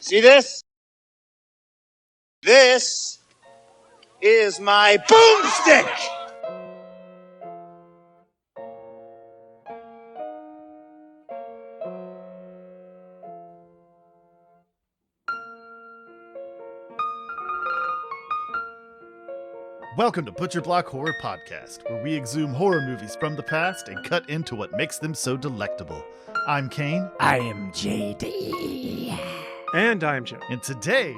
See this? This is my boomstick! Welcome to Butcher Block Horror Podcast, where we exhume horror movies from the past and cut into what makes them so delectable. I'm Kane. I am JD. And I'm Joe. And today,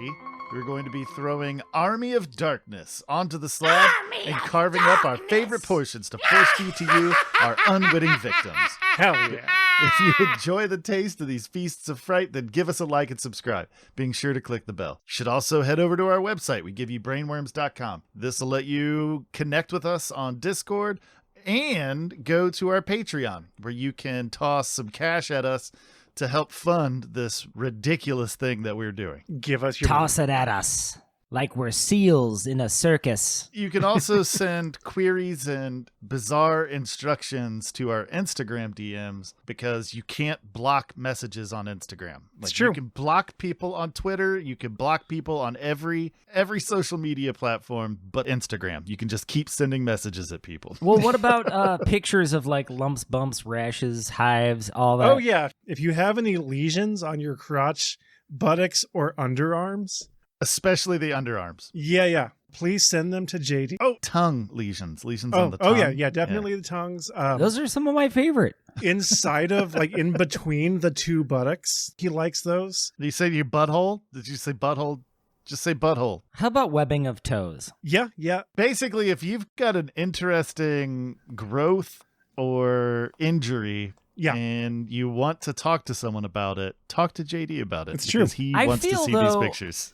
we're going to be throwing Army of Darkness onto the slab and carving up our favorite portions to force feed to you, our unwitting victims. Hell yeah. If you enjoy the taste of these feasts of fright, then give us a like and subscribe, being sure to click the bell. You should also head over to our website. We give you brainworms.com. This will let you connect with us on Discord and go to our Patreon, where you can toss some cash at us to help fund this ridiculous thing that we're doing. Give us your Toss it at us like we're seals in a circus. You can also send queries and bizarre instructions to our Instagram DMs because you can't block messages on Instagram. It's true. You can block people on Twitter. You can block people on every social media platform but Instagram. You can just keep sending messages at people. Well, what about pictures of like lumps, bumps, rashes, hives, all that? Oh, yeah. If you have any lesions on your crotch, buttocks, or underarms. Especially the underarms. Yeah. Please send them to JD. Oh, tongue lesions on the tongue. Oh, yeah, definitely the tongues. Those are some of my favorite. Inside of, like, in between the two buttocks. He likes those. Did you say your butthole? Did you say butthole? Just say butthole. How about webbing of toes? Yeah. Basically, if you've got an interesting growth or injury and you want to talk to someone about it, talk to JD about it. It's because true. He I wants to feel, see though, these pictures.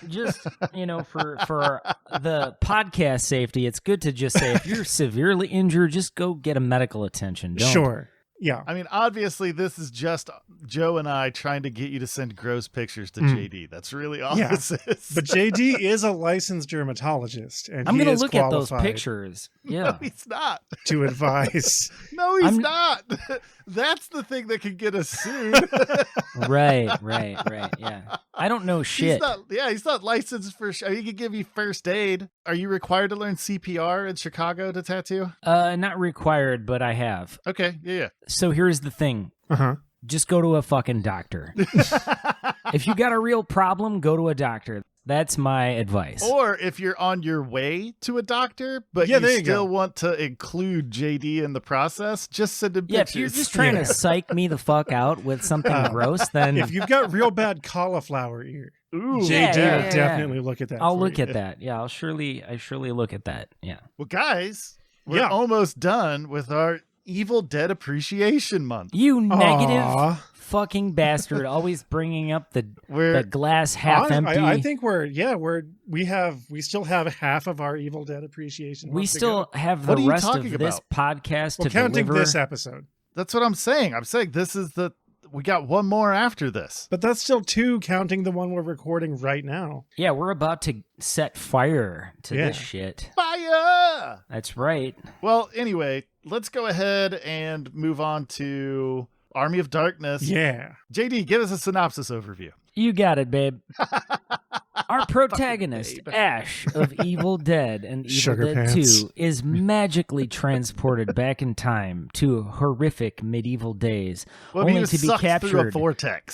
Just, for the podcast safety, it's good to just say if you're severely injured, just go get a medical attention. Don't. Sure. Yeah. I mean, obviously, this is just Joe and I trying to get you to send gross pictures to JD. That's really all this is. But JD is a licensed dermatologist, and I'm he going is to look at those qualified Yeah. No, he's not. to advise. No, he's not. That's the thing that can get us sued. Right. Yeah. I don't know shit. He's not licensed for. He can give you first aid. Are you required to learn CPR in Chicago to tattoo? Not required, but I have. Okay, yeah. So here's the thing. Uh-huh. Just go to a fucking doctor. If you got a real problem, go to a doctor. That's my advice. Or if you're on your way to a doctor, but you still want to include JD in the process, just send him pictures. If you're just trying to psych me the fuck out with something gross, then... If you've got real bad cauliflower ear, Ooh, JD will definitely look at that. I'll look at that. Yeah, I surely look at that. Yeah. Well, guys, we're almost done with our Evil Dead Appreciation Month. You negative fucking bastard, always bringing up the glass half empty. I think we still have half of our Evil Dead Appreciation. We still have the rest of this podcast to counting deliver. This episode. That's what I'm saying. I'm saying this is we got one more after this. But that's still two, counting the one we're recording right now. Yeah, we're about to set fire to this shit. Fire! That's right. Well, anyway, let's go ahead and move on to Army of Darkness. Yeah. JD, give us a synopsis overview. You got it, babe. Our protagonist, Ash of Evil Dead and Evil Dead 2, is magically transported back in time to horrific medieval days, only to be captured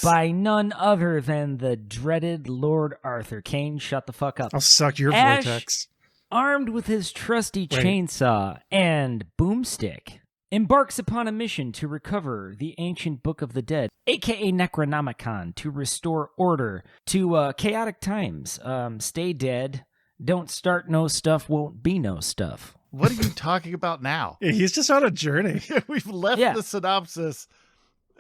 by none other than the dreaded Lord Arthur. Kane, shut the fuck up. I'll suck your Ash, vortex. Armed with his trusty chainsaw and boomstick, embarks upon a mission to recover the ancient Book of the Dead, aka Necronomicon, to restore order to chaotic times. Stay dead. Don't start no stuff, won't be no stuff. What are you talking about now? He's just on a journey. We've left the synopsis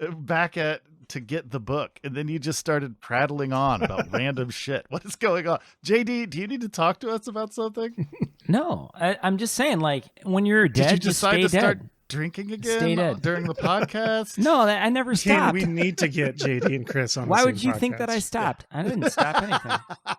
back to get the book, and then you just started prattling on about random shit. What is going on? JD, do you need to talk to us about something? No, I'm just saying, like, when you're dead, Did you decide stay to dead. start drinking again Stay dead. during the podcast? No, I never stopped. We need to get JD and Chris on. Why the would same you think that I podcast. stopped? I didn't stop anything.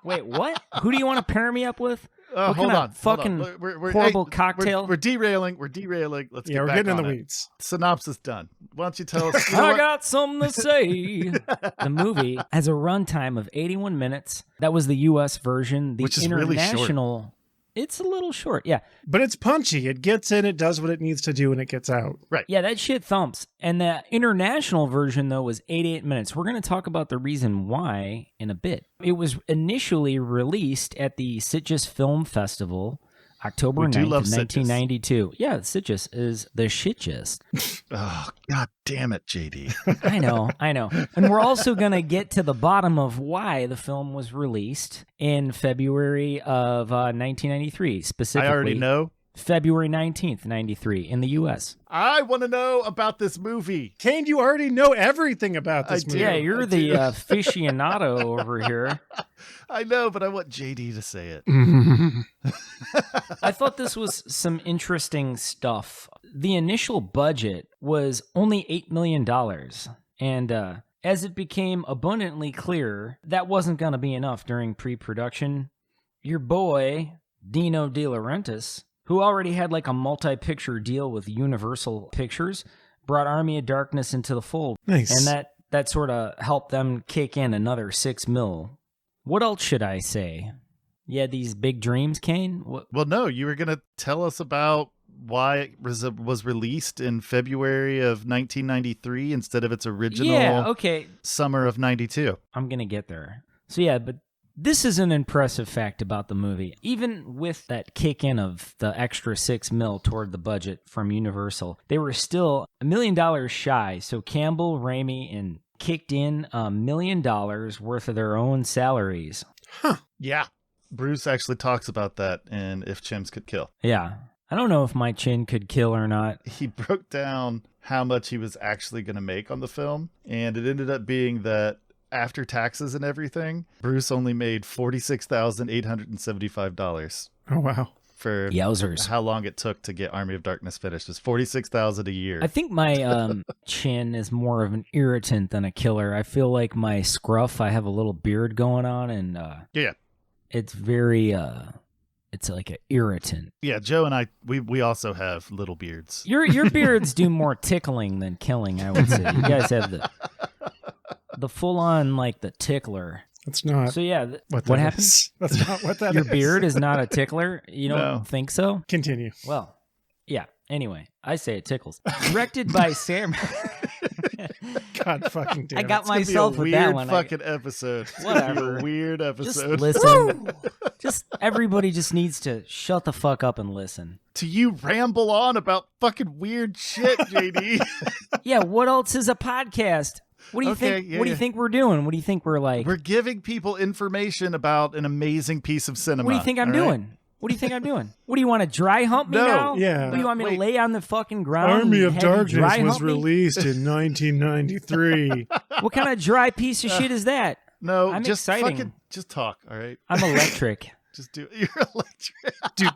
Wait, what? Who do you want to pair me up with? What Hold kind on. of fucking We're horrible hey, cocktail? We're derailing. We're derailing. Let's get We're back getting in on the it. weeds. Synopsis done. Why don't you tell us? You know I what? got something to say. The movie has a runtime of 81 minutes. That was the U.S. version. The Which is really short. international, it's a little short. Yeah. But it's punchy. It gets in, it does what it needs to do, and it gets out. Yeah, that shit thumps. And the international version, though, was 88 minutes. We're going to talk about the reason why in a bit. It was initially released at the Sitges Film Festival, October 9th, 1992. Yeah, Sitges is the shitgest. Oh, God damn it, JD. I know. And we're also going to get to the bottom of why the film was released in February of 1993, specifically. I already know. February 19th, 93, in the U.S. I want to know about this movie. Kane, you already know everything about this movie. Yeah, you're the aficionado over here. I know, but I want JD to say it. I thought this was some interesting stuff. The initial budget was only $8 million. And as it became abundantly clear, that wasn't going to be enough during pre-production. Your boy, Dino De Laurentiis, who already had like a multi-picture deal with Universal Pictures, brought Army of Darkness into the fold. Nice. And that sort of helped them kick in another $6 million. What else should I say? You had these big dreams, Kane? Well, no, you were going to tell us about why it was released in February of 1993 instead of its original summer of 92. I'm going to get there. So yeah, but this is an impressive fact about the movie. Even with that kick in of the extra $6 million toward the budget from Universal, they were still $1 million shy. So Campbell, Raimi, and kicked in $1 million worth of their own salaries. Huh. Yeah. Bruce actually talks about that in If Chimps Could Kill. Yeah. I don't know if my chin could kill or not. He broke down how much he was actually going to make on the film, and it ended up being that after taxes and everything, Bruce only made $46,875. Oh, wow. For Yowzers. How long it took to get Army of Darkness finished. It was $46,000 a year. I think my chin is more of an irritant than a killer. I feel like my scruff, I have a little beard going on, and yeah. It's very, it's like an irritant. Yeah, Joe and I, we also have little beards. Your beards do more tickling than killing, I would say. You guys have the full-on, like, the tickler. That's not so, yeah, what happens? That's not what that Your is. beard is not a tickler? You don't think so? Continue. Well, yeah. Anyway, I say it tickles. Directed by Sam... God fucking damn it. I got myself with that one. Fucking episode. Whatever. A weird episode. Just listen. Everybody just needs to shut the fuck up and listen. To you ramble on about fucking weird shit, JD. Yeah, what else is a podcast? What do you think? Yeah, what do you think we're doing? What do you think we're like? We're giving people information about an amazing piece of cinema. What do you think I'm doing? What do you think I'm doing? What do you want to dry hump me now? Yeah. What do you want me to lay on the fucking ground? Army of Darkness was hump me? released in 1993. What kind of dry piece of shit is that? No, I'm just exciting. fucking just talk, all right? I'm electric. Just do it. You're electric. Do.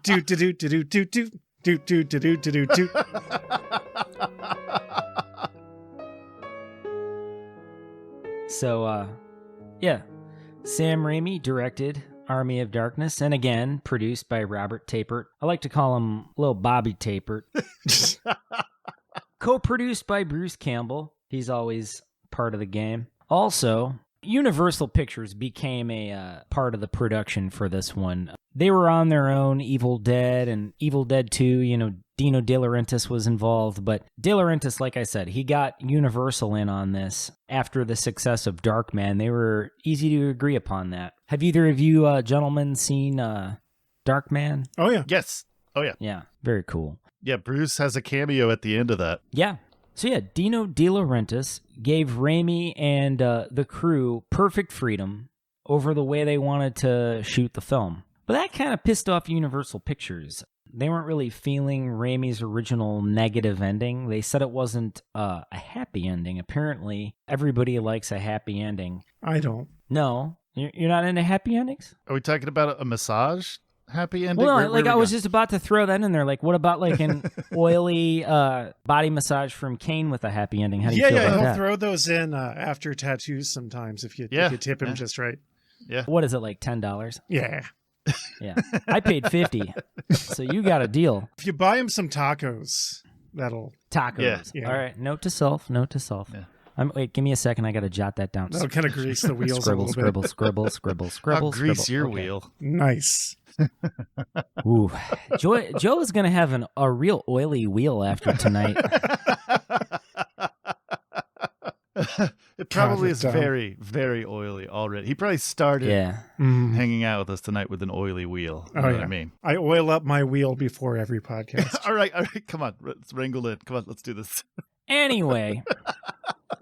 So, yeah. Sam Raimi directed Army of Darkness, and again, produced by Robert Tapert. I like to call him Little Bobby Tapert. Co-produced by Bruce Campbell. He's always part of the game. Also, Universal Pictures became a part of the production for this one. They were on their own, Evil Dead and Evil Dead 2, Dino De Laurentiis was involved, but De Laurentiis, like I said, he got Universal in on this after the success of Darkman. They were easy to agree upon that. Have either of you gentlemen seen Darkman? Oh, yeah. Yes. Oh, yeah. Yeah, very cool. Yeah, Bruce has a cameo at the end of that. Yeah. So yeah, Dino De Laurentiis gave Raimi and the crew perfect freedom over the way they wanted to shoot the film. But that kind of pissed off Universal Pictures. They weren't really feeling Raimi's original negative ending. They said it wasn't a happy ending. Apparently, everybody likes a happy ending. I don't. No, you're not into happy endings? Are we talking about a massage happy ending. Well, like I was just about to throw that in there. Like, what about like an oily body massage from Kane with a happy ending? How do you feel about that? He'll throw those in after tattoos sometimes if you tip him just right. Yeah. What is it, like $10? Yeah. Yeah. I paid $50, so you got a deal. If you buy him some tacos, that'll... Tacos. Yeah. All right. Note to self. Yeah. Wait, give me a second. I got to jot that down. That'll kind of grease the wheels scribble, a little scribble, bit. scribble. I'll grease your wheel. Nice. Ooh. Joe is going to have a real oily wheel after tonight. It probably is very, very oily already. He probably started hanging out with us tonight with an oily wheel. You know what I mean? I oil up my wheel before every podcast. All right. Come on. Let's wrangle in. Come on, let's do this. Anyway,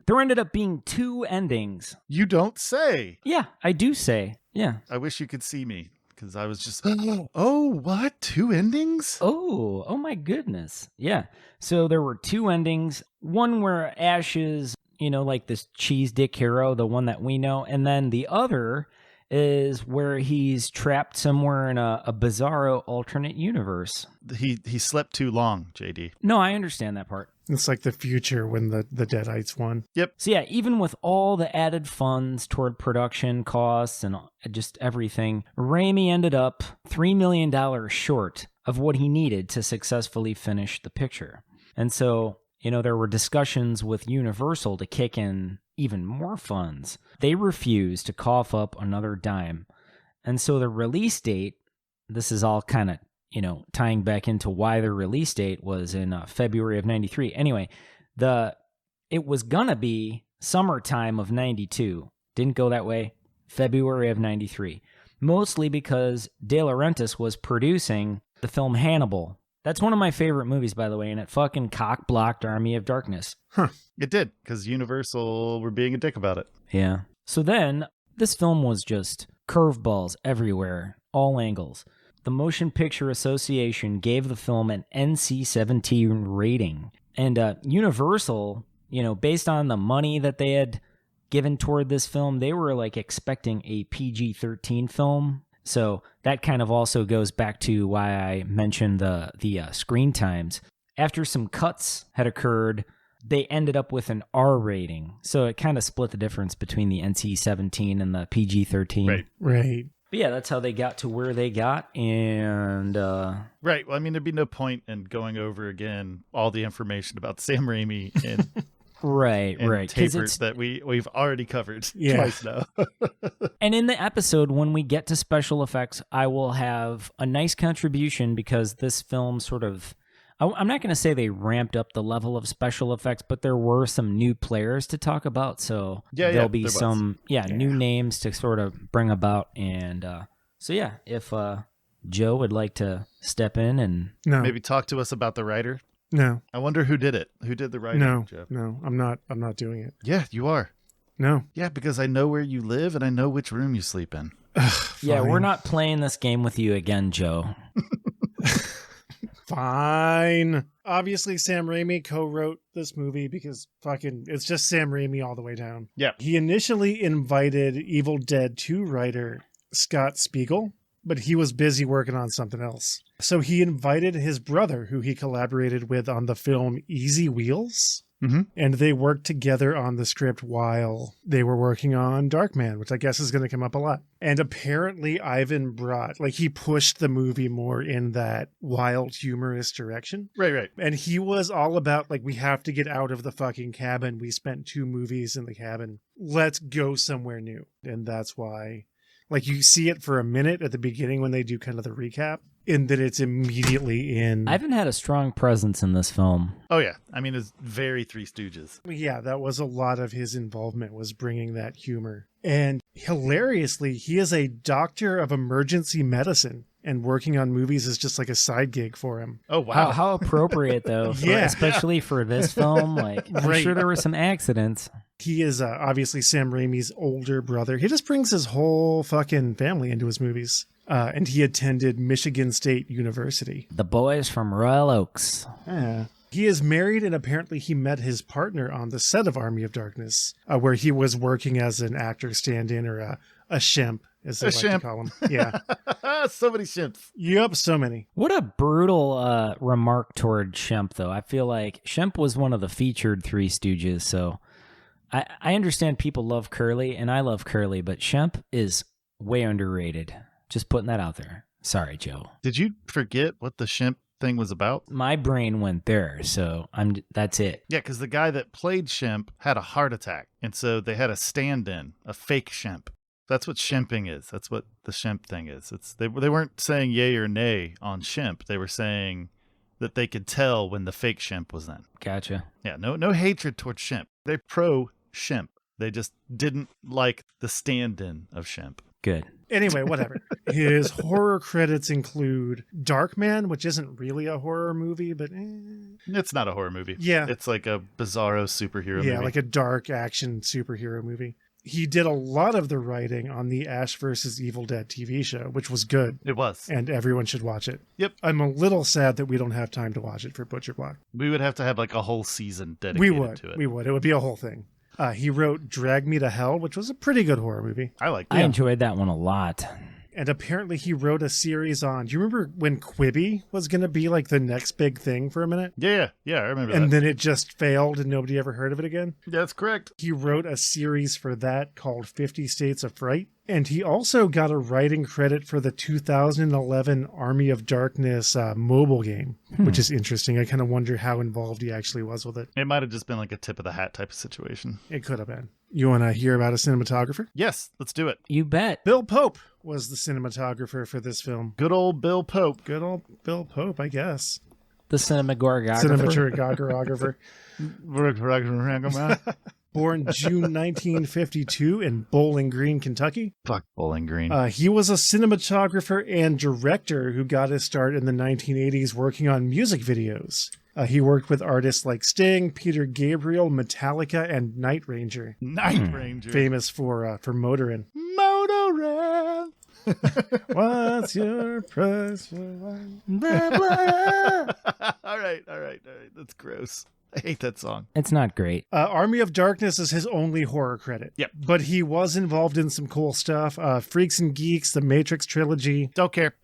there ended up being 2 endings. You don't say. Yeah, I do say. Yeah. I wish you could see me because I was just, oh, what? 2 endings? Oh my goodness. Yeah. So there were 2 endings. One where Ash is, like this cheese dick hero, the one that we know. And then the other is where he's trapped somewhere in a bizarro alternate universe. He slept too long, JD. No, I understand that part. It's like the future when the Deadites won. Yep. So yeah, even with all the added funds toward production costs and just everything, Raimi ended up $3 million short of what he needed to successfully finish the picture. And so, there were discussions with Universal to kick in even more funds. They refused to cough up another dime. And so the release date, this is all kind of, tying back into why the release date was in February of 93. Anyway, it was gonna be summertime of 92. Didn't go that way. February of 93. Mostly because De Laurentiis was producing the film Hannibal. That's one of my favorite movies, by the way, and it fucking cock-blocked Army of Darkness. Huh. It did, because Universal were being a dick about it. Yeah. So then, this film was just curveballs everywhere, all angles. The Motion Picture Association gave the film an NC-17 rating. And Universal, based on the money that they had given toward this film, they were like expecting a PG-13 film. So that kind of also goes back to why I mentioned the screen times. After some cuts had occurred, they ended up with an R rating. So it kind of split the difference between the NC-17 and the PG-13. Right. But yeah, that's how they got to where they got. And right. Well, I mean, there'd be no point in going over again all the information about Sam Raimi and right. Tapers that we've already covered twice now. And in the episode, when we get to special effects, I will have a nice contribution because this film sort of, I'm not going to say they ramped up the level of special effects, but there were some new players to talk about. So there'll be some new names to sort of bring about. And if Joe would like to step in and maybe talk to us about the writer. No. I wonder who did it. Who did the writing? No, I'm not doing it. Yeah, you are. No. Yeah, because I know where you live and I know which room you sleep in. Yeah, we're not playing this game with you again, Joe. Fine. Obviously, Sam Raimi co-wrote this movie because it's just Sam Raimi all the way down. Yeah. He initially invited Evil Dead 2 writer Scott Spiegel, but he was busy working on something else. So he invited his brother, who he collaborated with on the film Easy Wheels. Mm-hmm. And they worked together on the script while they were working on Darkman, which I guess is going to come up a lot. And apparently Ivan he pushed the movie more in that wild, humorous direction. Right. And he was all about, we have to get out of the fucking cabin. We spent 2 movies in the cabin. Let's go somewhere new. And that's why, you see it for a minute at the beginning when they do kind of the recap. And that it's immediately in. Ivan had a strong presence in this film. Oh, yeah. I mean, it's very Three Stooges. Yeah, that was a lot of his involvement, was bringing that humor. And hilariously, he is a doctor of emergency medicine. And working on movies is just like a side gig for him. Oh, wow. How appropriate, though. Especially for this film. I'm sure there were some accidents. He is obviously Sam Raimi's older brother. He just brings his whole fucking family into his movies. And he attended Michigan State University. The boys from Royal Oaks. Yeah. He is married, and apparently he met his partner on the set of Army of Darkness, where he was working as an actor stand-in or a shemp. as they like to call them. Yeah. So many shimps. Yep, so many. What a brutal remark toward Shemp, though. I feel like Shemp was one of the featured Three Stooges, so I understand people love Curly, and I love Curly, but Shemp is way underrated. Just putting that out there. Sorry, Joe. Did you forget what the shimp thing was about? My brain went there, so that's it. Yeah, because the guy that played Shemp had a heart attack, and so they had a stand-in, a fake Shemp. That's what shimping is. That's what the Shemp thing is. They weren't saying yay or nay on Shemp. They were saying that they could tell when the fake Shemp was in. Gotcha. Yeah, no hatred towards Shemp. They're pro Shemp. They just didn't like the stand-in of Shemp. Good. Anyway, whatever. His horror credits include Darkman, which isn't really a horror movie, but It's not a horror movie. Yeah. It's like a bizarro superhero movie. Yeah, like a dark action superhero movie. He did a lot of the writing on the Ash vs. Evil Dead TV show, which was good. It was. And everyone should watch it. Yep. I'm a little sad that we don't have time to watch it for Butcher Block. We would have to have like a whole season dedicated to it. We would. It would be a whole thing. He wrote Drag Me to Hell, which was a pretty good horror movie. I like that. I enjoyed that one a lot. And apparently he wrote a series on... Do you remember when Quibi was going to be like the next big thing for a minute? Yeah, I remember that. And then it just failed and nobody ever heard of it again? That's correct. He wrote a series for that called 50 States of Fright. And he also got a writing credit for the 2011 Army of Darkness mobile game, which is interesting. I kind of wonder how involved he actually was with it. It might have just been like a tip of the hat type of situation. It could have been. You want to hear about a cinematographer? Yes, let's do it. You bet. Bill Pope was the cinematographer for this film. Good old Bill Pope. Good old Bill Pope, I guess. The cinematographer. Born June 1952 in Bowling Green, Kentucky. Fuck Bowling Green. He was a cinematographer and director who got his start in the 1980s working on music videos. He worked with artists like Sting, Peter Gabriel, Metallica, and Night Ranger. Night Ranger. Famous for Motorin'. Motorin'. What's your price for wine? All right. That's gross. I hate that song. It's not great. Army of Darkness is his only horror credit. Yep. But he was involved in some cool stuff. Freaks and Geeks, the Matrix trilogy. Don't care.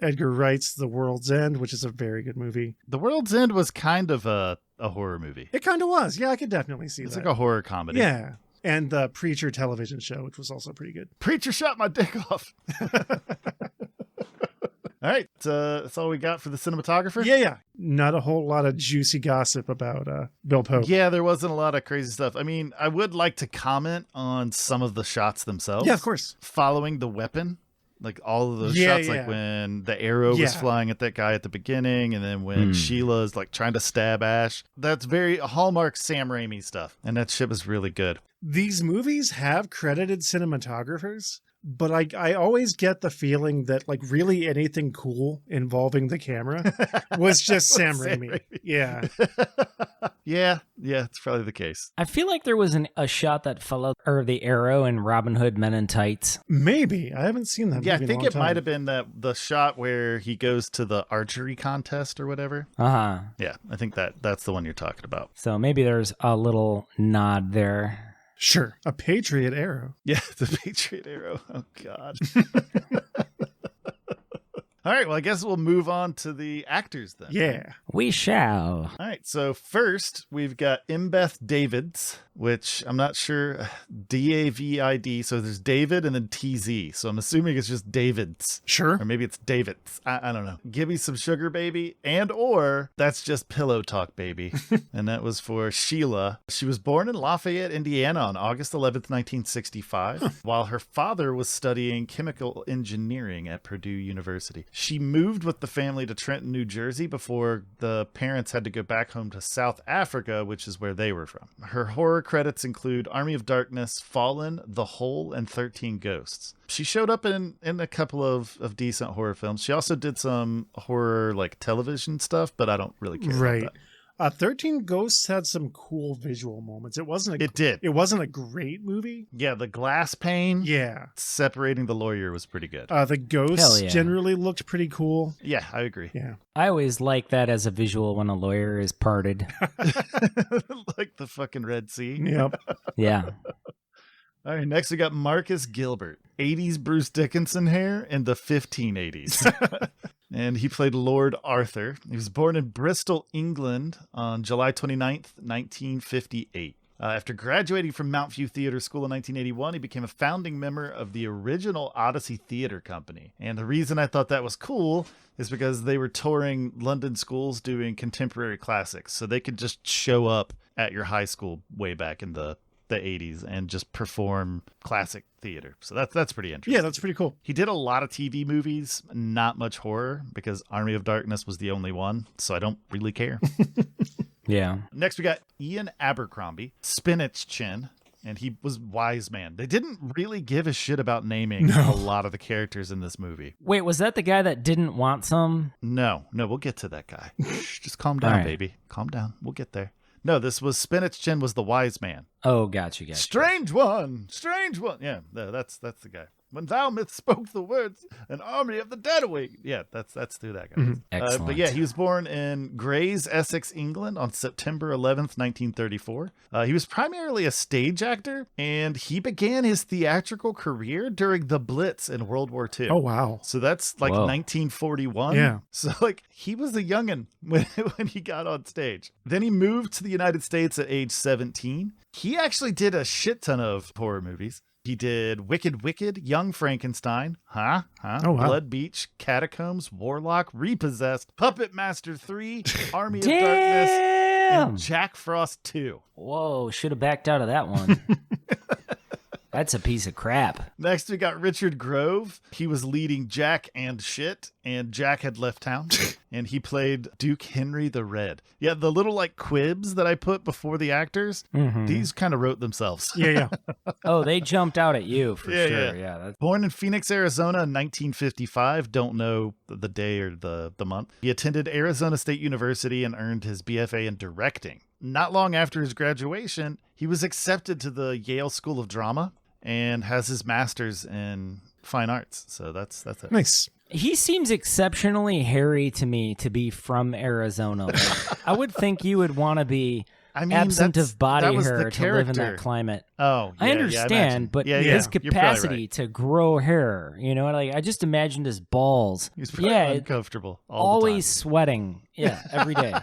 Edgar Wright's The World's End, which is a very good movie. The World's End was kind of a horror movie. It kind of was. Yeah, I could definitely see It's that. like a horror comedy. Yeah. And the Preacher television show, which was also pretty good. Preacher shot my dick off. All right, that's all we got for the cinematographer. Yeah. Not a whole lot of juicy gossip about Bill Pope. Yeah, there wasn't a lot of crazy stuff. I mean, I would like to comment on some of the shots themselves. Yeah, of course. Following the weapon, like all of those Yeah, shots, yeah. like when the arrow was flying at that guy at the beginning, and then when Sheila's like trying to stab Ash. That's very Hallmark Sam Raimi stuff, and that shit was really good. These movies have credited cinematographers, but I always get the feeling that like really anything cool involving the camera was just Sam Raimi. Yeah. Yeah, it's probably the case. I feel like there was a shot that followed the arrow in Robin Hood Men in Tights. Maybe. I haven't seen that Yeah, movie I think in a it long might time. have been the shot where he goes to the archery contest or whatever. Uh-huh. Yeah, I think that's the one you're talking about. So maybe there's a little nod there. Sure. A Patriot arrow. Yeah, the Patriot arrow. Oh, God. All right, well, I guess we'll move on to the actors then. Yeah. We shall. All right, so first we've got Embeth Davids, which I'm not sure, D-A-V-I-D, so there's David and then T-Z, so I'm assuming it's just Davids. Sure. Or maybe it's Davids. I don't know. Give me some sugar, baby, and or that's just pillow talk, baby. And that was for Sheila. She was born in Lafayette, Indiana on August 11th, 1965, while her father was studying chemical engineering at Purdue University. She moved with the family to Trenton, New Jersey before the parents had to go back home to South Africa, which is where they were from. Her horror credits include Army of Darkness, Fallen, The Hole, and 13 Ghosts. She showed up in a couple of decent horror films. She also did some horror like television stuff, but I don't really care about that. 13 Ghosts had some cool visual moments. It wasn't It wasn't a great movie. Yeah, the glass pane Yeah. separating the lawyer was pretty good. The ghosts Hell yeah. generally looked pretty cool. Yeah, I agree. Yeah. I always like that as a visual when a lawyer is parted. Like the fucking Red Sea. Yep. Yeah. All right, next we got Marcus Gilbert, 80s Bruce Dickinson hair in the 1580s. And he played Lord Arthur. He was born in Bristol, England on July 29th, 1958. After graduating from Mount View Theatre School in 1981, he became a founding member of the original Odyssey Theatre Company. And the reason I thought that was cool is because they were touring London schools doing contemporary classics. So they could just show up at your high school way back in the 80s and just perform classic theater. So that's pretty interesting. Yeah, that's pretty cool. He did a lot of TV movies, not much horror, because Army of Darkness was the only one. So I don't really care. Yeah. Next, we got Ian Abercrombie, Spinach Chin, and he was Wise Man. They didn't really give a shit about naming a lot of the characters in this movie. Wait, was that the guy that didn't want some? No, we'll get to that guy. Just calm down, right. baby. Calm down. We'll get there. No, this was Spinach Chin was the Wise Man. Oh, gotcha. Strange one. Yeah, that's the guy. When thou myth spoke the words, an army of the dead awake. Yeah, that's through that guy. Excellent. But yeah, he was born in Grays, Essex, England on September 11th, 1934. He was primarily a stage actor, and he began his theatrical career during the Blitz in World War II. Oh, wow. So that's like 1941. Yeah. So like he was a youngin' when he got on stage. Then he moved to the United States at age 17. He actually did a shit ton of horror movies. He did Wicked Wicked, Young Frankenstein, Oh, wow. Blood Beach, Catacombs, Warlock, Repossessed, Puppet Master 3, Army of Damn! Darkness, and Jack Frost 2. Whoa, should have backed out of that one. That's a piece of crap. Next, we got Richard Grove. He was leading Jack and Shit, and Jack had left town, and he played Duke Henry the Red. Yeah, the little like quibs that I put before the actors, these kind of wrote themselves. Yeah. Oh, they jumped out at you for Yeah, sure. yeah. That's... Born in Phoenix, Arizona in 1955, don't know the day or the month. He attended Arizona State University and earned his BFA in directing. Not long after his graduation, he was accepted to the Yale School of Drama and has his master's in fine arts. So that's it. Nice. He seems exceptionally hairy to me to be from Arizona. Like, I would think you would want to be absent of body hair to live in that climate. Oh, yeah, I understand, but his you're probably capacity right. to grow hair, like I just imagined his balls. He's probably uncomfortable all always the time. Sweating. Yeah, every day.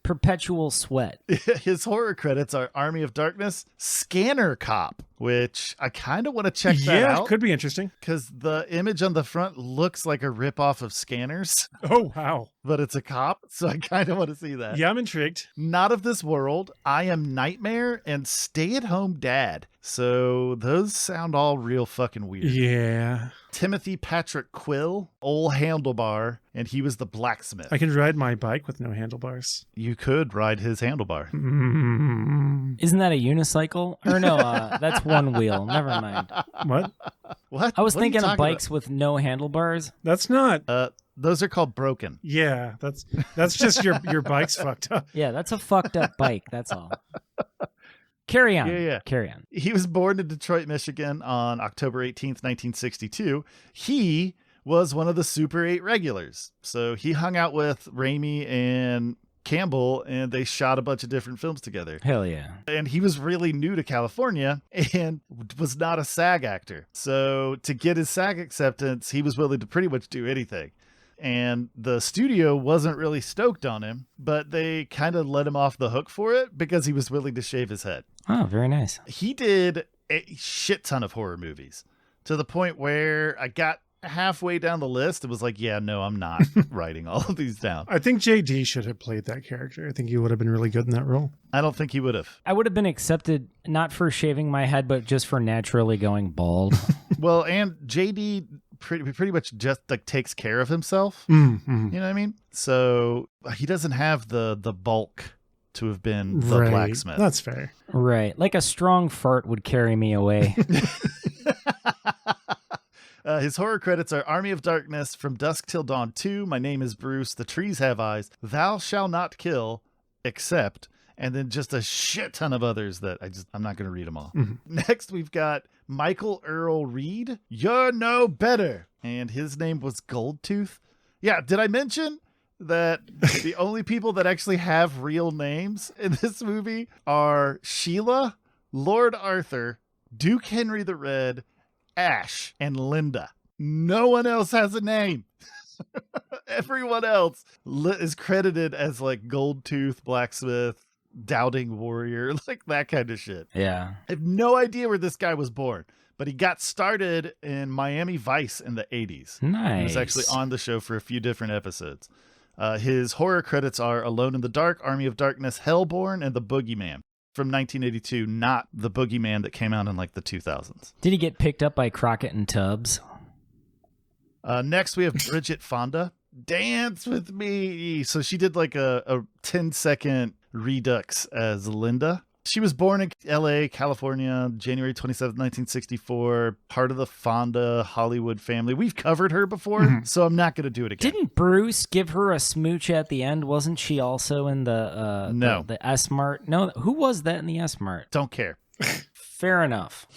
Perpetual sweat. His horror credits are Army of Darkness, Scanner Cop, which I kind of want to check that out. Yeah, could be interesting. Because the image on the front looks like a ripoff of Scanners. Oh, wow. But it's a cop, so I kind of want to see that. Yeah, I'm intrigued. Not of This World, I Am Nightmare, and Stay at Home Dad. So those sound all real fucking weird. Yeah. Timothy Patrick Quill, Old Handlebar, and he was the blacksmith. I can ride my bike with no handlebars. You could ride his handlebar. Isn't that a unicycle? Or no, that's one wheel. Never mind. What? What? I was What are you thinking of talking bikes with no handlebars. That's not. Those are called broken. Yeah, that's just your bike's fucked up. Yeah, that's a fucked up bike. That's all. Carry on. Yeah. Carry on. He was born in Detroit, Michigan on October 18th, 1962. He was one of the Super 8 regulars. So he hung out with Raimi and Campbell, and they shot a bunch of different films together. Hell yeah. And he was really new to California and was not a SAG actor. So to get his SAG acceptance, he was willing to pretty much do anything. And the studio wasn't really stoked on him, but they kind of let him off the hook for it because he was willing to shave his head. Oh, very nice. He did a shit ton of horror movies to the point where I got halfway down the list and was like, yeah, no, I'm not writing all of these down. I think JD should have played that character. I think he would have been really good in that role. I don't think he would have. I would have been accepted not for shaving my head, but just for naturally going bald. Well, and JD pretty much just like takes care of himself. Mm-hmm. You know what I mean? So he doesn't have the bulk to have been the blacksmith. That's fair. Right. Like a strong fart would carry me away. His horror credits are Army of Darkness, From Dusk Till Dawn 2, My Name is Bruce, The Trees Have Eyes, Thou Shall Not Kill, Except, and then just a shit ton of others that I'm not going to read them all. Mm-hmm. Next, we've got Michael Earl Reed, You're No Better, and his name was Goldtooth. Yeah, did I mention that the only people that actually have real names in this movie are Sheila, Lord Arthur, Duke Henry the Red, Ash, and Linda. No one else has a name. Everyone else is credited as like Gold Tooth, Blacksmith, Doubting Warrior, like that kind of shit. Yeah. I have no idea where this guy was born, but he got started in Miami Vice in the 80s. Nice. He was actually on the show for a few different episodes. His horror credits are Alone in the Dark, Army of Darkness, Hellborn, and The Boogeyman from 1982, not The Boogeyman that came out in like the 2000s. Did he get picked up by Crockett and Tubbs? Next, we have Bridget Fonda. Dance with me. So she did like a 10-second redux as Linda. She was born in LA, California, January 27th, 1964, part of the Fonda Hollywood family. We've covered her before, so I'm not going to do it again. Didn't Bruce give her a smooch at the end? Wasn't she also in No. the S-Mart? No, who was that in the S-Mart? Don't care. Fair enough.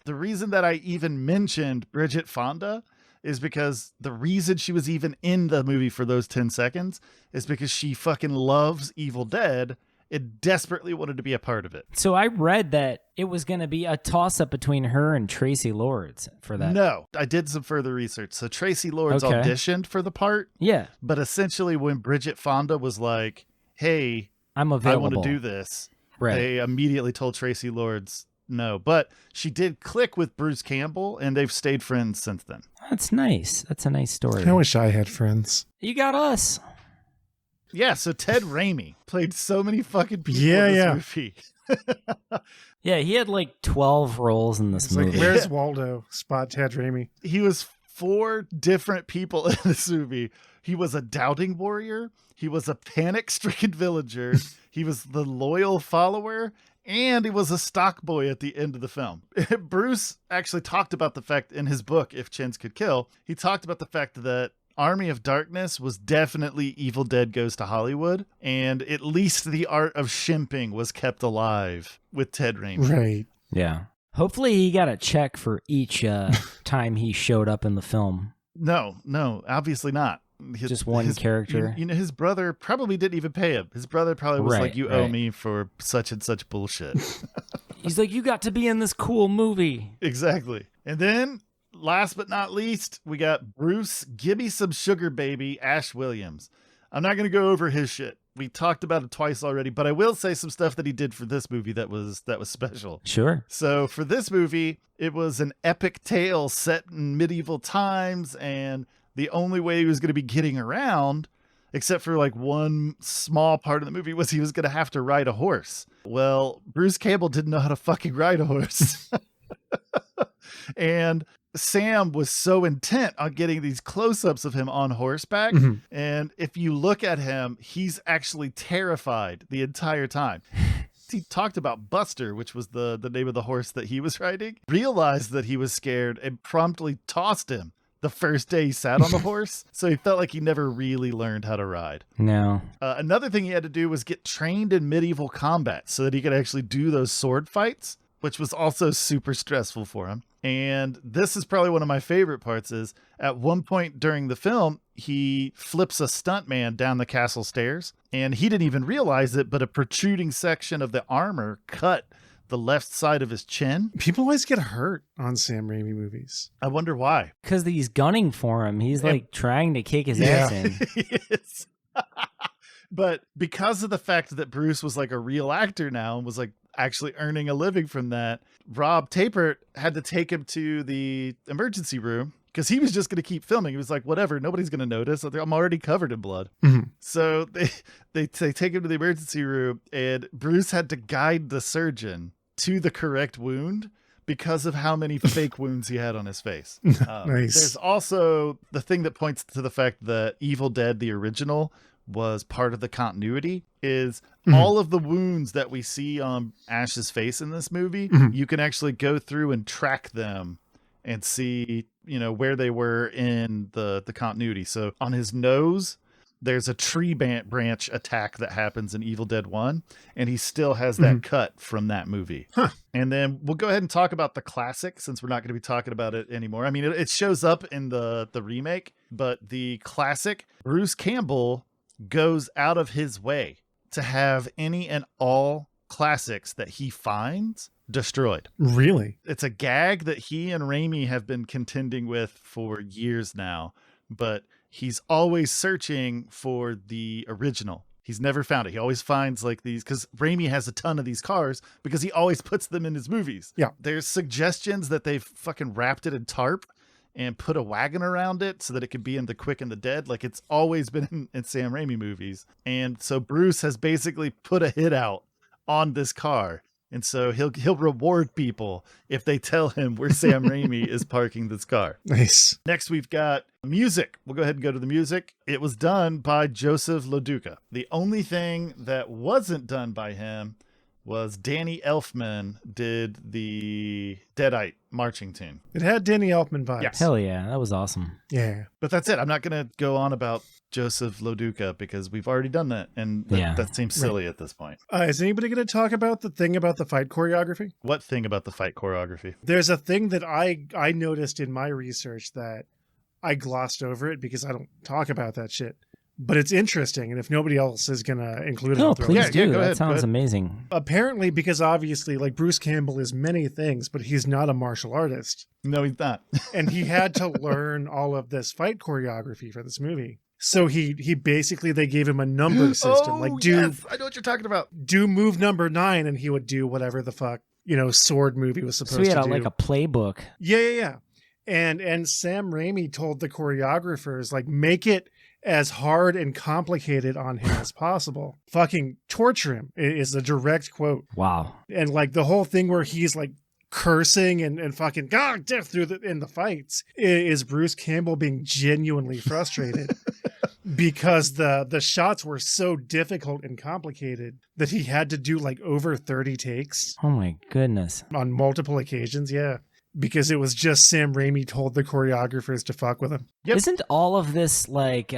The reason that I even mentioned Bridget Fonda is because the reason she was even in the movie for those 10 seconds is because she fucking loves Evil Dead and desperately wanted to be a part of it. So I read that it was going to be a toss-up between her and Tracy Lords for that. No, I did some further research. So Tracy Lords auditioned for the part. Yeah. But essentially when Bridget Fonda was like, hey, I'm available. I want to do this. Right. They immediately told Tracy Lords no. But she did click with Bruce Campbell and they've stayed friends since then. That's nice. That's a nice story. I wish I had friends. You got us. Yeah, so Ted Raimi played so many fucking people in this movie. Yeah, he had like 12 roles in this It's movie. like, where's Waldo? Spot Ted Raimi. He was 4 different people in this movie. He was a doubting warrior. He was a panic-stricken villager. He was the loyal follower. And he was a stock boy at the end of the film. Bruce actually talked about the fact in his book, If Chins Could Kill, he talked about the fact that Army of Darkness was definitely Evil Dead Goes to Hollywood, and at least the art of shimping was kept alive with Ted Raimi. Right. Yeah. Hopefully he got a check for each time he showed up in the film. No, obviously not. Just one character. You know, his brother probably didn't even pay him. His brother probably was like, you owe me for such and such bullshit. He's like, you got to be in this cool movie. Exactly. And then, last but not least, we got Bruce Gimme Some Sugar Baby Ash Williams. I'm not going to go over his shit. We talked about it twice already, but I will say some stuff that he did for this movie that was special. Sure. So for this movie, it was an epic tale set in medieval times, and the only way he was going to be getting around, except for like one small part of the movie, was he was going to have to ride a horse. Well, Bruce Campbell didn't know how to fucking ride a horse. And Sam was so intent on getting these close-ups of him on horseback. And if you look at him, he's actually terrified the entire time. He talked about Buster, which was the name of the horse that he was riding, realized that he was scared and promptly tossed him the first day he sat on the horse. So he felt like he never really learned how to ride. No. Another thing he had to do was get trained in medieval combat so that he could actually do those sword fights, which was also super stressful for him. And this is probably one of my favorite parts is at one point during the film, he flips a stuntman down the castle stairs and he didn't even realize it, but a protruding section of the armor cut the left side of his chin. People always get hurt on Sam Raimi movies. I wonder why. Because he's gunning for him. He's like trying to kick his ass in. Yes. But because of the fact that Bruce was like a real actor now and was like actually earning a living from that, Rob Tapert had to take him to the emergency room because he was just going to keep filming. He was like, whatever, nobody's going to notice. I'm already covered in blood. So they take him to the emergency room, and Bruce had to guide the surgeon to the correct wound because of how many fake wounds he had on his face. Nice. There's also the thing that points to the fact that Evil Dead, the original, was part of the continuity is all of the wounds that we see on Ash's face in this movie. You can actually go through and track them and see, you know, where they were in the continuity. So on his nose, there's a tree branch attack that happens in Evil Dead 1, and he still has that cut from that movie. And then we'll go ahead and talk about the classic since we're not going to be talking about it anymore. I mean, it shows up in the remake, but the classic, Bruce Campbell goes out of his way to have any and all classics that he finds destroyed. Really? It's a gag that he and Raimi have been contending with for years now, but he's always searching for the original. He's never found it. He always finds like these, because Raimi has a ton of these cars because he always puts them in his movies. Yeah. There's suggestions that they've fucking wrapped it in tarp and put a wagon around it so that it could be in The Quick and the Dead. Like, it's always been in Sam Raimi movies. And so Bruce has basically put a hit out on this car. And so he'll reward people if they tell him where Sam Raimi is parking this car. Nice. Next, we've got music. We'll go ahead and go to the music. It was done by Joseph Loduca. The only thing that wasn't done by him was Danny Elfman did the Deadite marching tune. It had Danny Elfman vibes. Yes. Hell yeah, that was awesome. Yeah. But that's it. I'm not going to go on about Joseph Loduca because we've already done that. And that seems silly at this point. Is anybody going to talk about the thing about the fight choreography? What thing about the fight choreography? There's a thing that I noticed in my research that I glossed over it because I don't talk about that shit. But it's interesting, and if nobody else is going to include it, No, I'll throw it please in. do. go That ahead, sounds amazing. Apparently, because obviously, like, Bruce Campbell is many things, but he's not a martial artist. No, he's not. And he had to learn all of this fight choreography for this movie. So he basically, they gave him a number system. Yes, I know what you're talking about. Do move number 9, and he would do whatever the fuck, sword movie was supposed So he had to do. like a playbook. Yeah. And Sam Raimi told the choreographers, like, make it as hard and complicated on him as possible. Fucking torture him is a direct quote. Wow. And like the whole thing where he's like cursing and fucking God death in the fights is Bruce Campbell being genuinely frustrated because the shots were so difficult and complicated that he had to do like over 30 takes. Oh my goodness. On multiple occasions. Yeah. Because it was just Sam Raimi told the choreographers to fuck with him. Yep. Isn't all of this like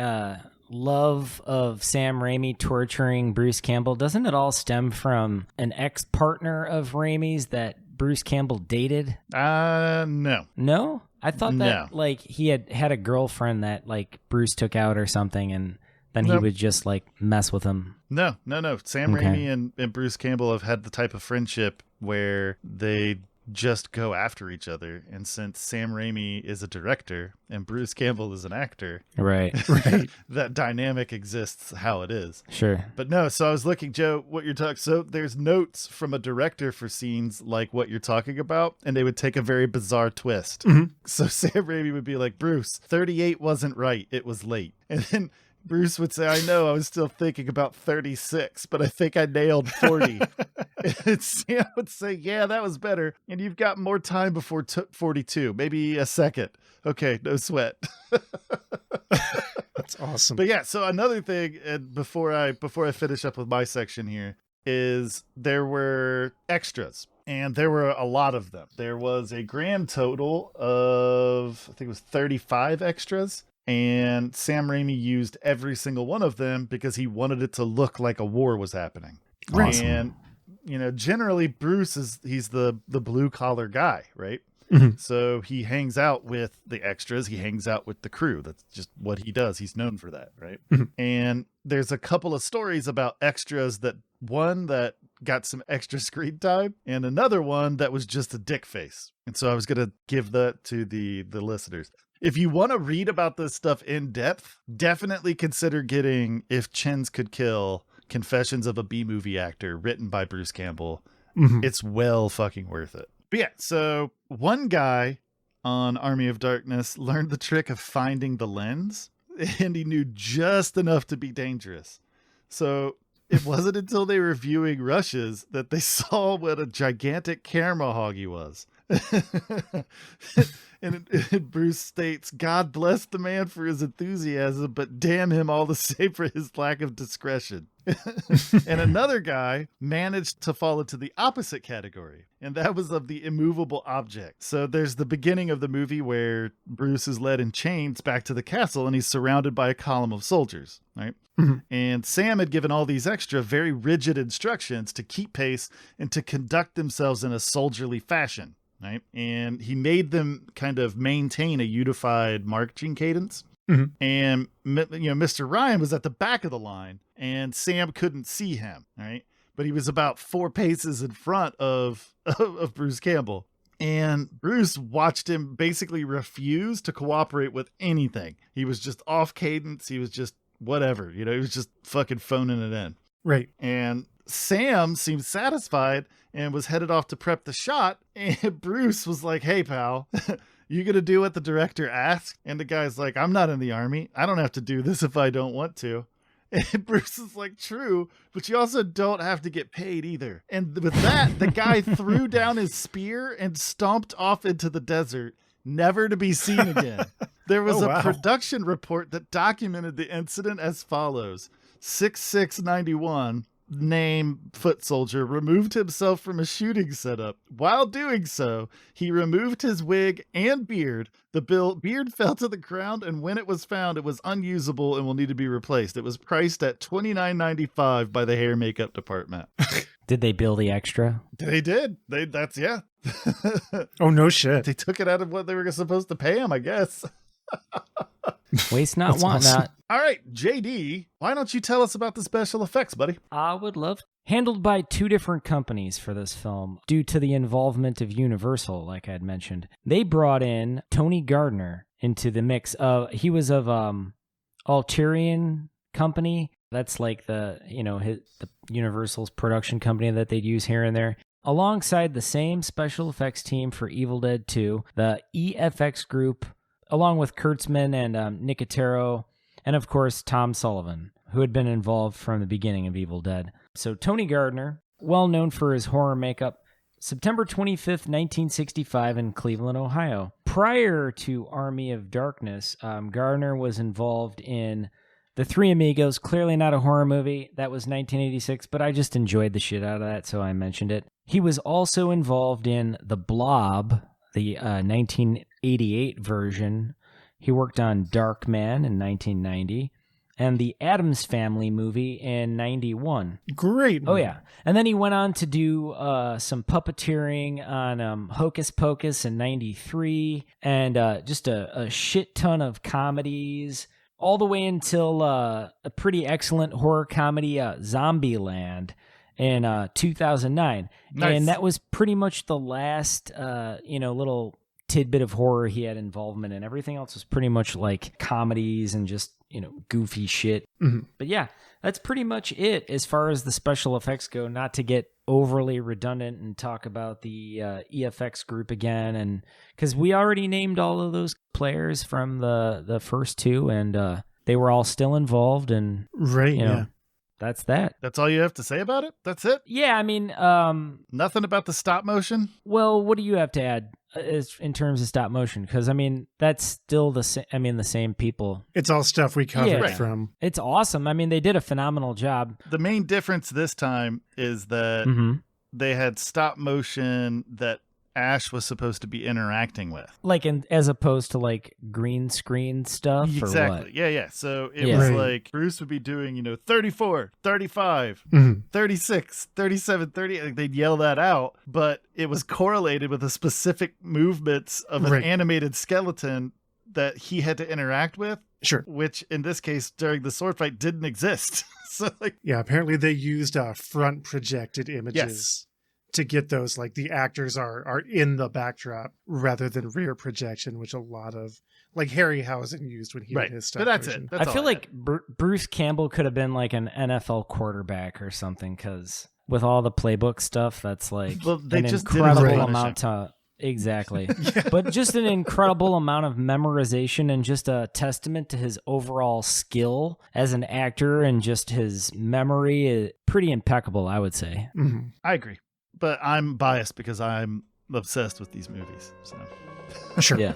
love of Sam Raimi torturing Bruce Campbell, doesn't it all stem from an ex-partner of Raimi's that Bruce Campbell dated? No. No? I thought that No. like he had a girlfriend that like Bruce took out or something, and then he Nope. would just like mess with him. No. Sam Okay. Raimi and Bruce Campbell have had the type of friendship where they just go after each other. And since Sam Raimi is a director and Bruce Campbell is an actor, Right. that dynamic exists how it is. Sure. But no, so I was looking, Joe, what you're talking. So there's notes from a director for scenes like what you're talking about, and they would take a very bizarre twist. Mhm. So Sam Raimi would be like, Bruce, 38 wasn't right. It was late. And then Bruce would say, I know, I was still thinking about 36, but I think I nailed 40. And Sam would say, yeah, that was better. And you've got more time before 42, maybe a second. Okay, no sweat. That's awesome. But yeah, so another thing, and before I finish up with my section here, is there were extras. And there were a lot of them. There was a grand total of, I think it was 35 extras. And Sam Raimi used every single one of them because he wanted it to look like a war was happening. Awesome. And, generally Bruce he's the blue collar guy, right? Mhm. So he hangs out with the extras. He hangs out with the crew. That's just what he does. He's known for that, right? Mhm. And there's a couple of stories about extras that got some extra screen time and another one that was just a dick face. And so I was going to give that to the listeners. If you want to read about this stuff in depth, definitely consider getting If Chins Could Kill, Confessions of a B-Movie Actor, written by Bruce Campbell. Mhm. It's well fucking worth it. But yeah, so one guy on Army of Darkness learned the trick of finding the lens, and he knew just enough to be dangerous. So it wasn't until they were viewing rushes that they saw what a gigantic camera hog he was. And Bruce states, God bless the man for his enthusiasm, but damn him all the same for his lack of discretion. And another guy managed to fall into the opposite category, and that was of the immovable object. So there's the beginning of the movie where Bruce is led in chains back to the castle, and he's surrounded by a column of soldiers, right? Mhm. And Sam had given all these extra very rigid instructions to keep pace and to conduct themselves in a soldierly fashion. Right. And he made them kind of maintain a unified marching cadence. Mhm. And, Mr. Ryan was at the back of the line and Sam couldn't see him. Right. but he was about 4 paces in front of Bruce Campbell. And Bruce watched him basically refuse to cooperate with anything. He was just off cadence. He was just whatever, he was just fucking phoning it in. Right. And Sam seemed satisfied and was headed off to prep the shot. And Bruce was like, hey, pal, you going to do what the director asked? And the guy's like, I'm not in the army. I don't have to do this if I don't want to. And Bruce is like, true, but you also don't have to get paid either. And with that, the guy threw down his spear and stomped off into the desert, never to be seen again. There was a production report that documented the incident as follows. 6691, name foot soldier, removed himself from a shooting setup. While doing so, he removed his wig and beard. The beard fell to the ground, and when it was found, it was unusable and will need to be replaced. It was priced at $29.95 by the hair makeup department. Did they bill the extra? They did. Yeah. Oh, no shit. They took it out of what they were supposed to pay him, I guess. Waste not, want not. All right, JD, why don't you tell us about the special effects, buddy? I would love to. Handled by 2 different companies for this film due to the involvement of Universal, like I had mentioned. They brought in Tony Gardner into the mix. He was of Alterian Company. That's like the Universal's production company that they'd use here and there. Alongside the same special effects team for Evil Dead 2, the EFX group, along with Kurtzman and Nicotero, and of course Tom Sullivan, who had been involved from the beginning of Evil Dead. So Tony Gardner, well known for his horror makeup, September 25th, 1965 in Cleveland, Ohio. Prior to Army of Darkness, Gardner was involved in The Three Amigos, clearly not a horror movie. That was 1986, but I just enjoyed the shit out of that, so I mentioned it. He was also involved in The Blob, the 1988 version. He worked on Darkman in 1990. And the Addams Family movie in 91. Great. Oh, yeah. And then he went on to do some puppeteering on Hocus Pocus in 93, and just a shit ton of comedies, all the way until a pretty excellent horror comedy, Zombieland, in 2009. Nice. And that was pretty much the last, little tidbit of horror he had involvement in. Everything else was pretty much like comedies and just, goofy shit. Mm-hmm. But yeah, that's pretty much it as far as the special effects go. Not to get overly redundant and talk about the EFX group again, and because we already named all of those players from the first 2, and they were all still involved, and right, that's that. That's all you have to say about it? That's it? Yeah, I mean, nothing about the stop motion? Well, what do you have to add in terms of stop motion? Because I mean, that's still the same. I mean, the same people. It's all stuff we covered from. It's awesome. I mean, they did a phenomenal job. The main difference this time is that they had stop motion that Ash was supposed to be interacting with, like as opposed to like green screen stuff. Exactly. Or what? Yeah. So it was like Bruce would be doing 34, 35, 36, 37, 30. Like they'd yell that out, but it was correlated with the specific movements of an animated skeleton that he had to interact with. Sure. Which in this case during the sword fight didn't exist. So apparently they used front projected images. Yes. To get those, like the actors are in the backdrop rather than rear projection, which a lot of like Harryhausen used when he did his stuff. But that's it. I feel like Bruce Campbell could have been like an NFL quarterback or something, because with all the playbook stuff, that's like they an just incredible amount to exactly. But just an incredible amount of memorization and just a testament to his overall skill as an actor, and just his memory is pretty impeccable, I would say. Mm-hmm. I agree. But I'm biased because I'm obsessed with these movies. So, sure. Yeah.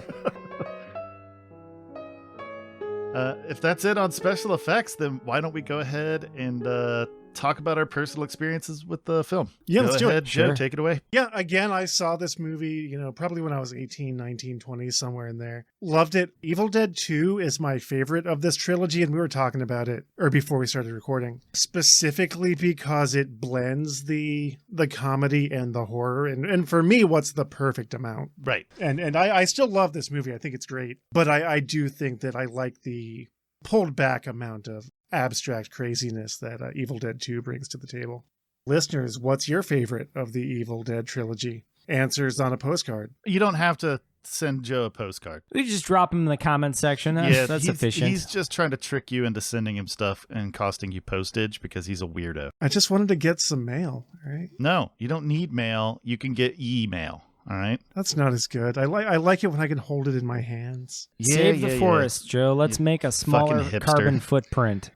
If that's it on special effects, then why don't we go ahead and talk about our personal experiences with the film? Let's do it. Joe, take it away. Yeah, again, I saw this movie, probably when I was 18, 19, 20, somewhere in there. Loved it. Evil Dead 2 is my favorite of this trilogy, and we were talking about it before we started recording, specifically because it blends the comedy and the horror, and for me, what's the perfect amount. Right. And I still love this movie. I think it's great, but I do think that I like the pulled back amount of abstract craziness that Evil Dead 2 brings to the table. Listeners, what's your favorite of the Evil Dead trilogy? Answers on a postcard. You don't have to send Joe a postcard. We just drop him in the comment section. That's efficient. He's just trying to trick you into sending him stuff and costing you postage because he's a weirdo. I just wanted to get some mail, right? No, you don't need mail. You can get email. All right. That's not as good. I like it when I can hold it in my hands. Save the forest, Joe. Let's make a smaller carbon footprint.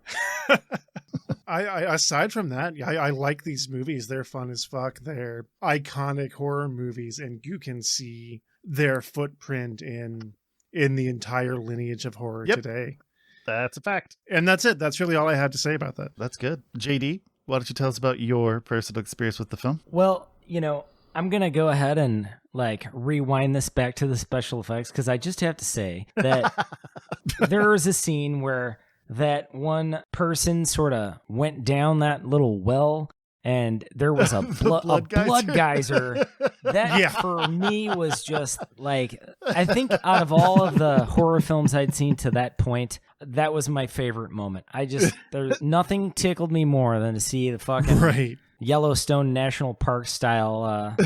I aside from that, I like these movies. They're fun as fuck. They're iconic horror movies, and you can see their footprint in the entire lineage of horror today. That's a fact. And that's it. That's really all I had to say about that. That's good. JD, why don't you tell us about your personal experience with the film? Well, I'm going to go ahead and rewind this back to the special effects because I just have to say that there was a scene where that one person sort of went down that little well and there was a blood geyser. That for me was just I think out of all of the horror films I'd seen to that point, that was my favorite moment. There's nothing tickled me more than to see the fucking Yellowstone National Park style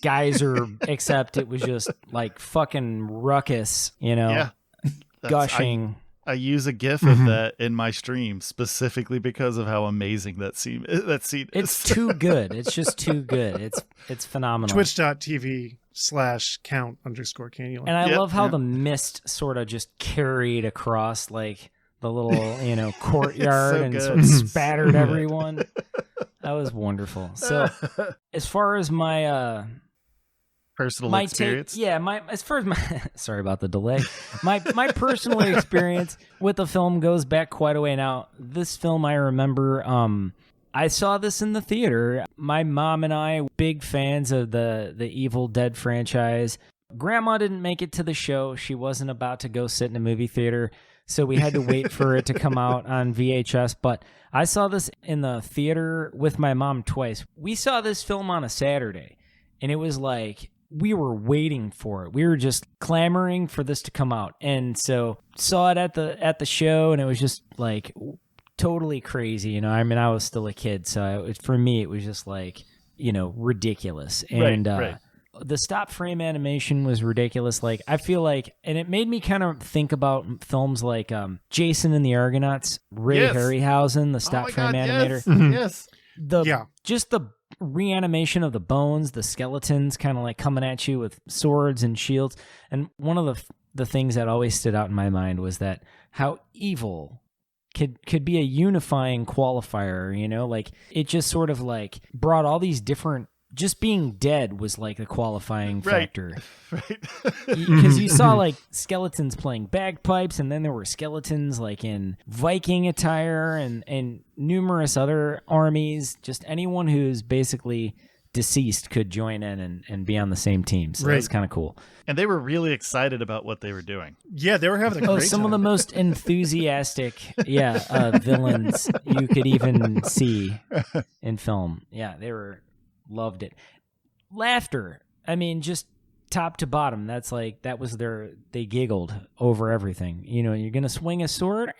geyser, except it was just fucking ruckus, gushing. I use a GIF of that in my stream specifically because of how amazing that scene is. It's too good. It's just too good. It's phenomenal. Twitch.tv/count_Canyon. And I love how the mist sort of just carried across the little, courtyard and sort of spattered everyone. That was wonderful. So as far as my personal experience. Sorry about the delay. My personal experience with the film goes back quite a way. Now, this film I remember, I saw this in the theater. My mom and I, big fans of the Evil Dead franchise. Grandma didn't make it to the show. She wasn't about to go sit in a movie theater, so we had to wait for it to come out on VHS. But I saw this in the theater with my mom twice. We saw this film on a Saturday, and it was we were waiting for it. We were just clamoring for this to come out. And so saw it at the show, and it was just totally crazy. I was still a kid, so for me it was just ridiculous. And the stop frame animation was ridiculous. I feel and it made me kind of think about films like Jason and the Argonauts, Ray Harryhausen, the stop frame animator. Yes. Just the reanimation of the bones, the skeletons kind of coming at you with swords and shields. And one of the things that always stood out in my mind was that how evil could be a unifying qualifier, it just sort of brought all these different, just being dead was a qualifying factor. Right. Because you saw skeletons playing bagpipes, and then there were skeletons in Viking attire and numerous other armies. Just anyone who's basically deceased could join in and be on the same team. So that's kind of cool. And they were really excited about what they were doing. Yeah, they were having a great some time. of the most enthusiastic villains you could even see in film. Yeah, loved it. Laughter. I mean, just top to bottom. That's that was they giggled over everything. You're going to swing a sword.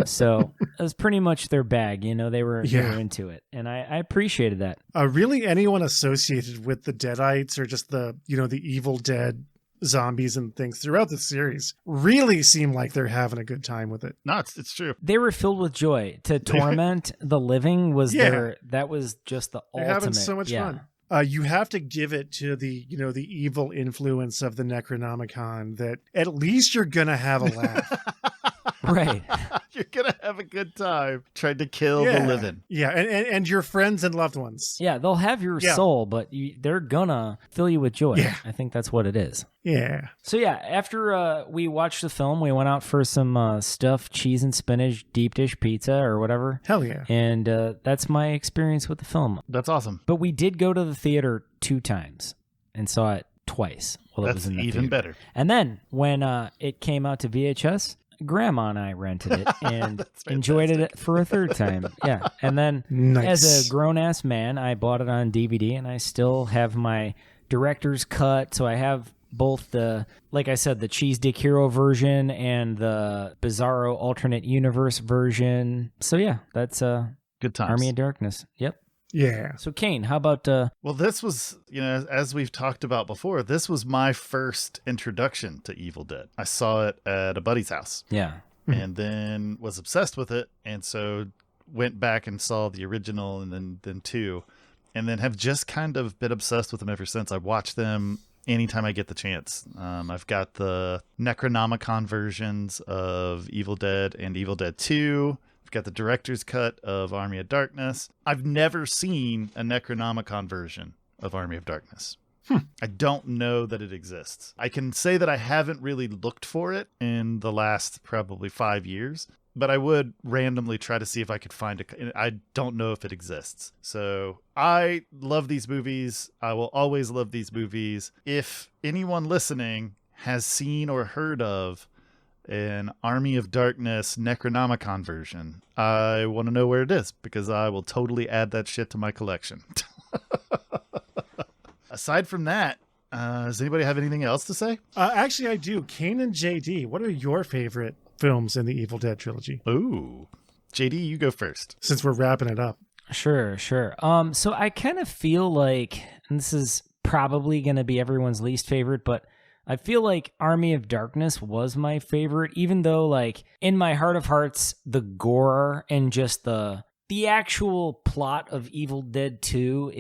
So it was pretty much their bag. They were into it. And I appreciated that. Really anyone associated with the Deadites or just the Evil Dead zombies and things throughout the series really seem like they're having a good time with it. No, it's true. They were filled with joy. To torment the living was that was just the they're ultimate. Having so much fun. You have to give it to the evil influence of the Necronomicon that at least you're gonna have a laugh. Right. You're gonna have a good time trying to kill the living. Yeah, and your friends and loved ones. Yeah, they'll have your soul, but they're gonna fill you with joy. Yeah. I think that's what it is. Yeah. So after we watched the film, we went out for some stuffed cheese and spinach deep dish pizza or whatever. Hell yeah. And that's my experience with the film. That's awesome. But we did go to the theater 2 times and saw it twice while it was in the even theater. Better. And then when it came out to VHS, Grandma and I rented it and enjoyed it for a 3rd time. Yeah. And then as a grown-ass man, I bought it on DVD, and I still have my director's cut. So I have both the, like I said, the Cheese Dick Hero version and the Bizarro alternate universe version. So yeah, that's good times. Army of Darkness. Yep. Yeah. So Kane, how about Well, this was, as we've talked about before, this was my first introduction to Evil Dead. I saw it at a buddy's house. Yeah. And then was obsessed with it, and so went back and saw the original and then 2, and then have just kind of been obsessed with them ever since. I watch them anytime I get the chance. I've got the Necronomicon versions of Evil Dead and Evil Dead 2. I've got the director's cut of Army of Darkness. I've never seen a Necronomicon version of Army of Darkness. I don't know that it exists. I can say that I haven't really looked for it in the last probably 5 years, but I would randomly try to see if I could find it. I don't know if it exists. So I love these movies. I will always love these movies. If anyone listening has seen or heard of an Army of Darkness Necronomicon version, I want to know where it is, because I will totally add that shit to my collection. Aside from that, does anybody have anything else to say? Actually, I do. Kane and JD, what are your favorite films in the Evil Dead trilogy? Ooh. JD, you go first. Since we're wrapping it up. Sure. So I kind of feel like, and this is probably going to be everyone's least favorite, but I feel like Army of Darkness was my favorite, even though, like, in my heart of hearts, the gore and just the actual plot of Evil Dead 2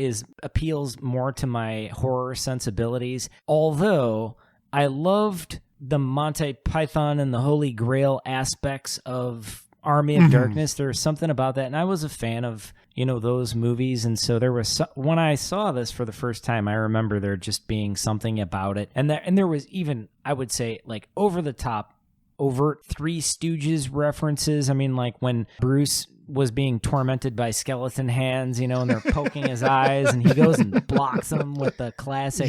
appeals more to my horror sensibilities. Although I loved the Monty Python and the Holy Grail aspects of Army of Darkness. There's something about that, and I was a fan of those movies, and so there was when I saw this for the first time, I remember there just being something about it, and there was even, I would say, like, over the top, overt Three Stooges references. I mean, like when Bruce was being tormented by skeleton hands, and they're poking his eyes, and he goes and blocks them with the classic,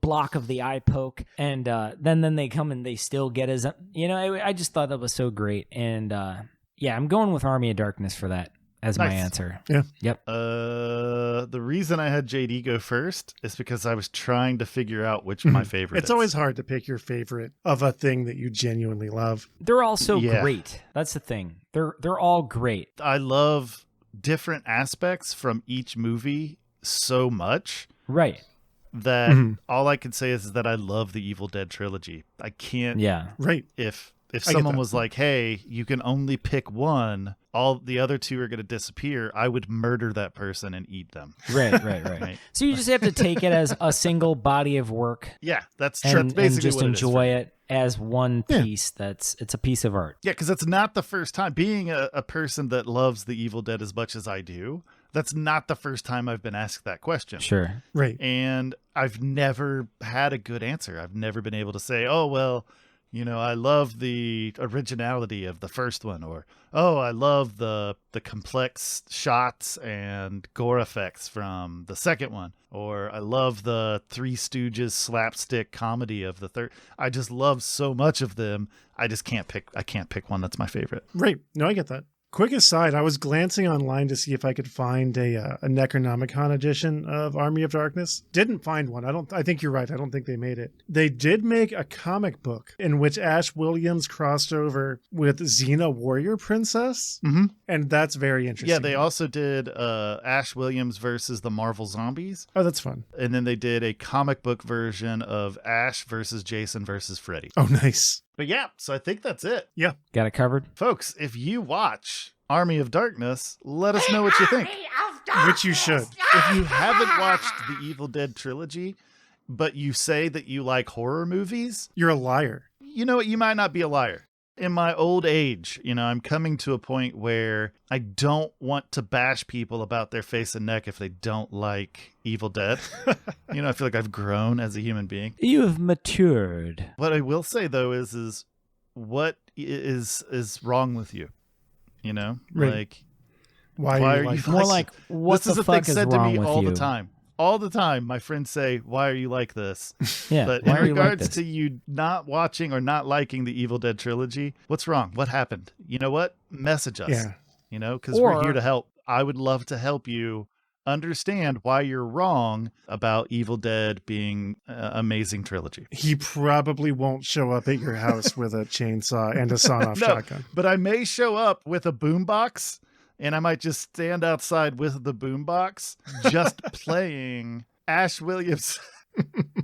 block of the eye poke, and then they come and they still get his, I just thought that was so great, and I'm going with Army of Darkness for that as my answer. Yeah. Yep. The reason I had JD go first is because I was trying to figure out which my favorite It's always hard to pick your favorite of a thing that you genuinely love. They're all so great. That's the thing. They're all great. I love different aspects from each movie so much. Right. That all I can say is that I love the Evil Dead trilogy. I can't. Yeah. Right. If someone was like, hey, you can only pick one, all the other two are going to disappear, I would murder that person and eat them. Right. So you just have to take it as a single body of work. Yeah, that's basically and just what enjoy it is it as one piece. It's a piece of art. Yeah, because it's not the first time. Being a person that loves the Evil Dead as much as I do, that's not the first time I've been asked that question. Sure. Right. And I've never had a good answer. I've never been able to say, oh, well, I love the originality of the first one, or, oh, I love the complex shots and gore effects from the second one, or I love the Three Stooges slapstick comedy of the third. I just love so much of them. I can't pick one that's my favorite. Right. No, I get that. Quick aside, I was glancing online to see if I could find a Necronomicon edition of Army of Darkness. Didn't find one. I think you're right. I don't think they made it. They did make a comic book in which Ash Williams crossed over with Xena Warrior Princess. And that's very interesting. Yeah, they also did Ash Williams versus the Marvel Zombies. Oh, that's fun. And then they did a comic book version of Ash versus Jason versus Freddy. Oh, nice. But yeah, so I think that's it. Yeah. Got it covered. Folks, if you watch Army of Darkness, let us know what you think. Which you should. If you haven't watched the Evil Dead trilogy, but you say that you like horror movies, you're a liar. You know what? You might not be a liar. In my old age, I'm coming to a point where I don't want to bash people about their face and neck if they don't like Evil Dead. I feel like I've grown as a human being. You have matured. What I will say, though, is what is wrong with you? Right. Like, why are you like more like, what this the is fuck a thing is said to wrong me with all you? the time. All the time, my friends say, why are you like this? Yeah, but in regards to you not watching or not liking the Evil Dead trilogy, what's wrong? What happened? You know what? Message us. Yeah. Because we're here to help. I would love to help you understand why you're wrong about Evil Dead being an amazing trilogy. He probably won't show up at your house with a chainsaw and a sawn-off shotgun. But I may show up with a boombox, and I might just stand outside with the boombox, just playing Ash Williams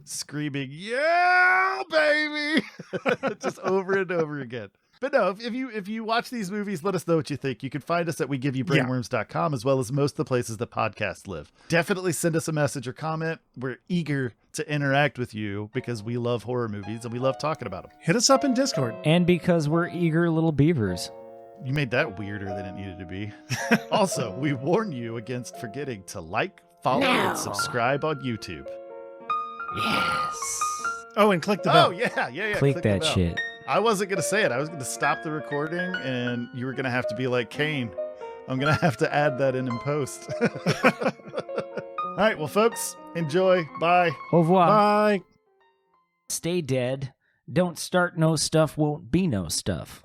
screaming, "Yeah, baby!" just over and over again. But no, if you watch these movies, let us know what you think. You can find us at WeGiveYouBrainworms.com, as well as most of the places that podcasts live. Definitely send us a message or comment. We're eager to interact with you because we love horror movies and we love talking about them. Hit us up in Discord. And because we're eager little beavers. You made that weirder than it needed to be. Also, we warn you against forgetting to like, follow, and subscribe on YouTube. Yes. Oh, and click the bell. Oh, yeah. Click the that bell. shit. I wasn't going to say it. I was going to stop the recording, and you were going to have to be like, Kane, I'm going to have to add that in post. All right, well, folks, enjoy. Bye. Au revoir. Bye. Stay dead. Don't start no stuff, won't be no stuff.